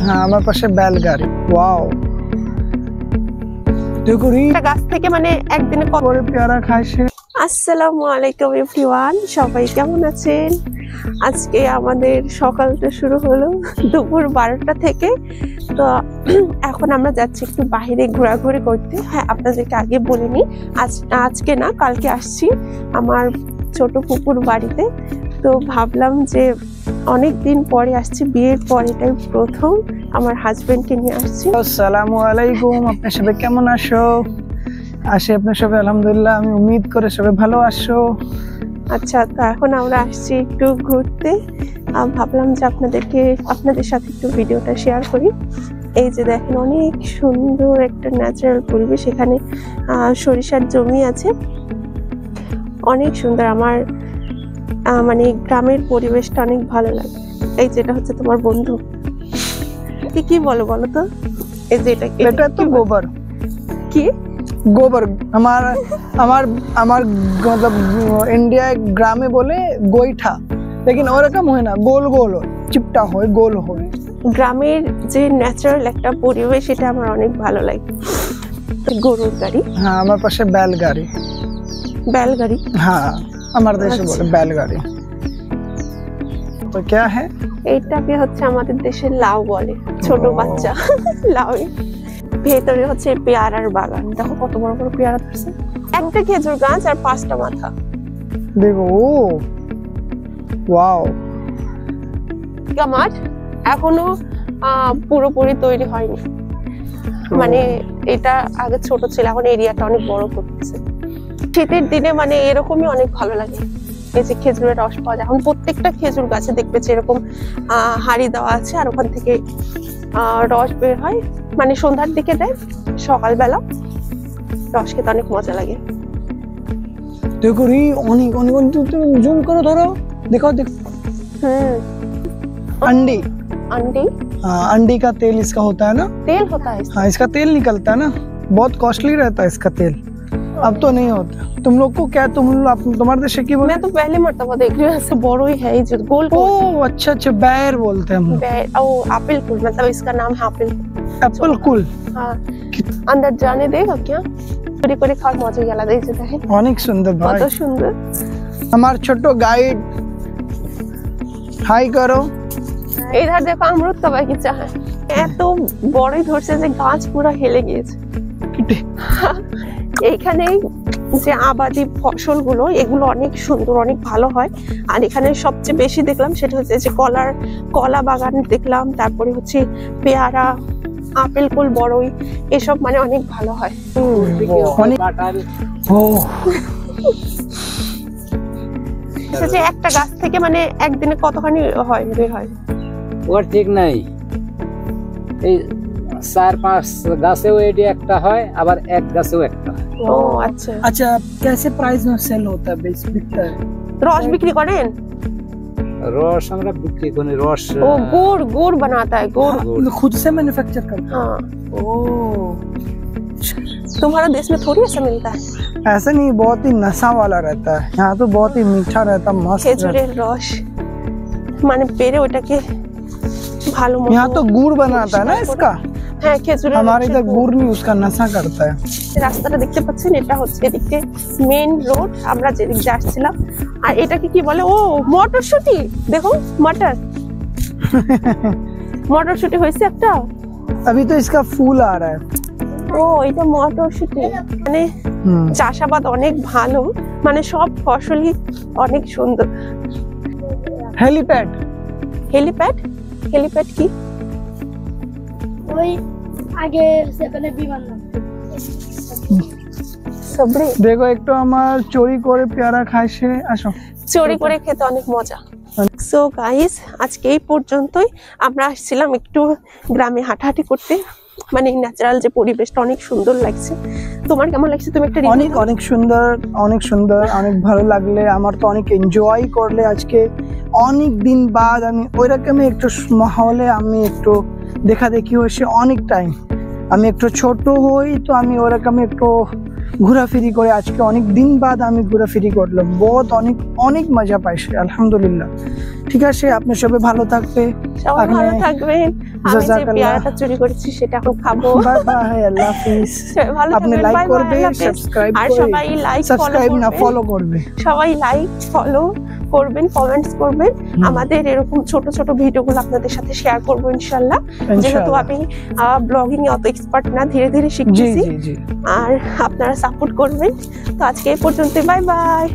হ্যাঁ আমার পাশে বেলগাড়ি। ওয়াও দেখো রিটা গাছ থেকে মানে একদিনে করে পেয়ারা খাইছে। আসসালামু আলাইকুম এভরিওয়ান, সবাই কেমন আছেন? আজকে আমাদের সকালটা শুরু হলো দুপুর 12টা থেকে। তো এখন আমরা যাচ্ছি একটু বাইরে ঘোরাঘুরি করতে। হ্যাঁ, আপনাদেরকে আগে বলিনি, আজকে না কালকে আসছি আমার ছোট পুকুর বাড়িতে। তো ভাবলাম যে অনেক দিন পরে আসছি, বিয়ের পর এটাই প্রথম আমার হাজবেন্ডকে নিয়ে আসছি। আসসালামু আলাইকুম, আপনার সবাই কেমন আছো? আসি আপনার সবাই আলহামদুলিল্লাহ, আমি উম্মিদ করে সবাই ভালো আছো। আচ্ছা, তো এখন আমরা আসছি একটু ঘুরতে। ভাবলাম যে আপনাদের সাথে একটু ভিডিওটা শেয়ার করি। এই যে দেখেন, অনেক সুন্দর একটা ন্যাচারাল পরিবেশ। এখানে সরিষার জমি আছে, অনেক সুন্দর। আমার মানে গ্রামের পরিবেশটা অনেক ভালো লাগে। এই যেটা হচ্ছে তোমার বন্ধু, কি বলো বলো তো? এই যে এটা তো গোবর। কি गोबर? हमारा मतलब इंडिया ग्रामे बोले गोईठा, लेकिन और रकम है ना, गोल गोल हो, चिपटा हो, गोल हो। গ্রামের যে ন্যাচারাল একটা পরিবেশ, এটা আমার অনেক ভালো লাগে। গরুর গাড়ি, হ্যাঁ আমার পাশে বেলগাড়ি। বেলগাড়ি? হ্যাঁ আমার দেশে বলে বেলগাড়ি। তো क्या है? এইটাকে হচ্ছে আমাদের দেশে লাউ বলে, ছোট বাচ্চা লাউ। ভেতরে হচ্ছে পেয়ারার বাগান। দেখো কত বড় বড় পেয়ারা ধরছে। একটা খেজুর গাছ আর 5টা মাথা। দেখো, ওয়াও। মাঠ এখনো পুরোপুরি তৈরি হয়নি, মানে এটা আগে ছোট ছিল, এখন এরিয়াটা অনেক বড় করতেছে। শীতের দিনে মানে এরকমই অনেক ভালো লাগে। এই যে খেজুরের রস পাওয়া যায়, এখন প্রত্যেকটা খেজুর গাছে দেখবে যে এরকম হাড়ি দেওয়া আছে, আর ওখান থেকে রস বের হয়। মানে সন্ধ্যার দিকে দেয়, সকালবেলা রস খেতে অনেক মজা লাগে। देखो री অনেক অনেক জুম করো, ধরো, देखो देखो। अंडी अंडी, हाँ अंडी का तेल इसका होता है ना। तेल होता है? हाँ इसका तेल निकलता है ना, बहुत कॉस्टली रहता है इसका तेल। अब तो नहीं होता। तुम लोग को क्या, तुम्हारे देश की बोलते? मैं तो पहले मरतबा देख रही हूँ, ऐसे बड़ो ही है जो गोल। ओ अच्छा अच्छा, बैर बोलते हैं हम। बैर, ओ एप्पल कुल, मतलब इसका नाम है एप्पल। एप्पल कुल। हाँ, अंदर जाने देगा क्या? করে করে খাওয়ার মজা আলাদা। এই যে দেখেন অনেক সুন্দর ভাই, কত সুন্দর। আমার ছোট গাইড, হাই করো। इधर देखो अमरूद का बगीचा है, এত বড়ই ধরছে যে গাছ পুরো হেলে গিয়েছে। এইখানে যে আবাদি ফসলগুলো, এগুলো অনেক সুন্দর, অনেক ভালো হয়। আর এখানে সবচেয়ে বেশি দেখলাম সেটা হচ্ছে যে কলা বাগান দেখলাম, তারপরে হচ্ছে পেয়ারা, আপেল কুল, বড়ই, এসব মানে অনেক ভালো হয়। যে একটা গাছ থেকে মানে একদিনে কতখানি হয় বের হয়? ওর ঠিক নাই, এই 4-5 গাছেও এটি একটা হয়, আবার এক গাছেও একটা হয়। ও আচ্ছা अच्छा, कैसे प्राइस में सेल होता है, बिकता है? রস বিক্রি করেন? রস আমরা বিক্রি করি, রস ও गुड़ बनाता है, गुड़ खुद से मैन्युफैक्चर करता है? हाँ। ओ तुम्हारा देश में थोड़ी ऐसा मिलता है। ऐसा नहीं, बहुत ही नशा वाला रहता है यहाँ तो, बहुत ही मीठा रहता, मस्त रहता। খেজুরের রস মানে পেরে ওটাকে ভালো মতো यहाँ तो गुड़ बनाता है ना इसका। হ্যাঁ, খেজুরের हमारे इधर गुड़ नहीं, उसका नशा करता है। রাস্তাটা দেখতে পাচ্ছেন, এটা হচ্ছে এদিকে মেইন রোড, আমরা যেদিক দিয়ে আসছিলাম। আর এটাকে কি বলে? ও মটরশুঁটি, দেখো মটরশুঁটি হয়েছে একটা। अभी तो इसका फूल आ रहा है। ও এটা মটরশুঁটি, মানে চাষাবাদ অনেক ভালো, মানে সব ফসলই অনেক সুন্দর। हेलीपैड। হেলিপ্যাড? হেলিপ্যাড কি? ওই আগে সেখানে বিমান সবরে देखो एक तो আমার চুরি করে পেয়ারা খাইছে। আসো, চুরি করে খেতে অনেক মজা। সো গাইস, আজকে এই পর্যন্তই। আমরা আসছিলাম একটু গ্রামে হাঁটাহাঁটি করতে, মানে ন্যাচারাল যে পরিবেশটা অনেক সুন্দর লাগছে। তোমার কেমন লাগছে? তুমি একটা অনেক অনেক সুন্দর, অনেক সুন্দর, অনেক ভালো লাগলে। আমার তো অনেক এনজয় করলে আজকে, অনেক দিন বাদ আমি ওইরকমই একটু মাহলে আমি একটু দেখা দেখি হয়েছে অনেক টাইম। আমি একটু ছোট হই তো আমি ওরকমই একটু ঘোরাফেরি করে আজকে অনেক দিন বাদ আমি ঘোরাফেরি করলাম, বহুত অনেক অনেক মজা পাইছি আলহামদুলিল্লাহ। ঠিক আছে, আপনি সবাই ভালো থাকবেন। আমি যে জাযাকাল্লাহ। পেয়ারাটা চুরি করেছি সেটা এখন খাবো। বাই বাই, আল্লাহ হাফিজ। ভালো আপনি থাকবেন, লাইক bye bye, করবে, আল্লাহ হাফেজ। সাবস্ক্রাইব আর করে, সবাই লাইক সাবস্ক্রাইব না ফলো করবে। সবাই লাইক ফলো করবেন, কমেন্টস করবেন। আমাদের এরকম ছোট ছোট ভিডিওগুলো আপনাদের সাথে শেয়ার করবো ইনশাল্লাহ। যেহেতু ইনশাআল্লাহ। আমি ব্লগিং এ অত এক্সপার্ট না, ধীরে ধীরে জি শিখতেছি। জি জি। আর আপনারা সাপোর্ট করবেন। তো আজকে এই পর্যন্ত, বাই বাই।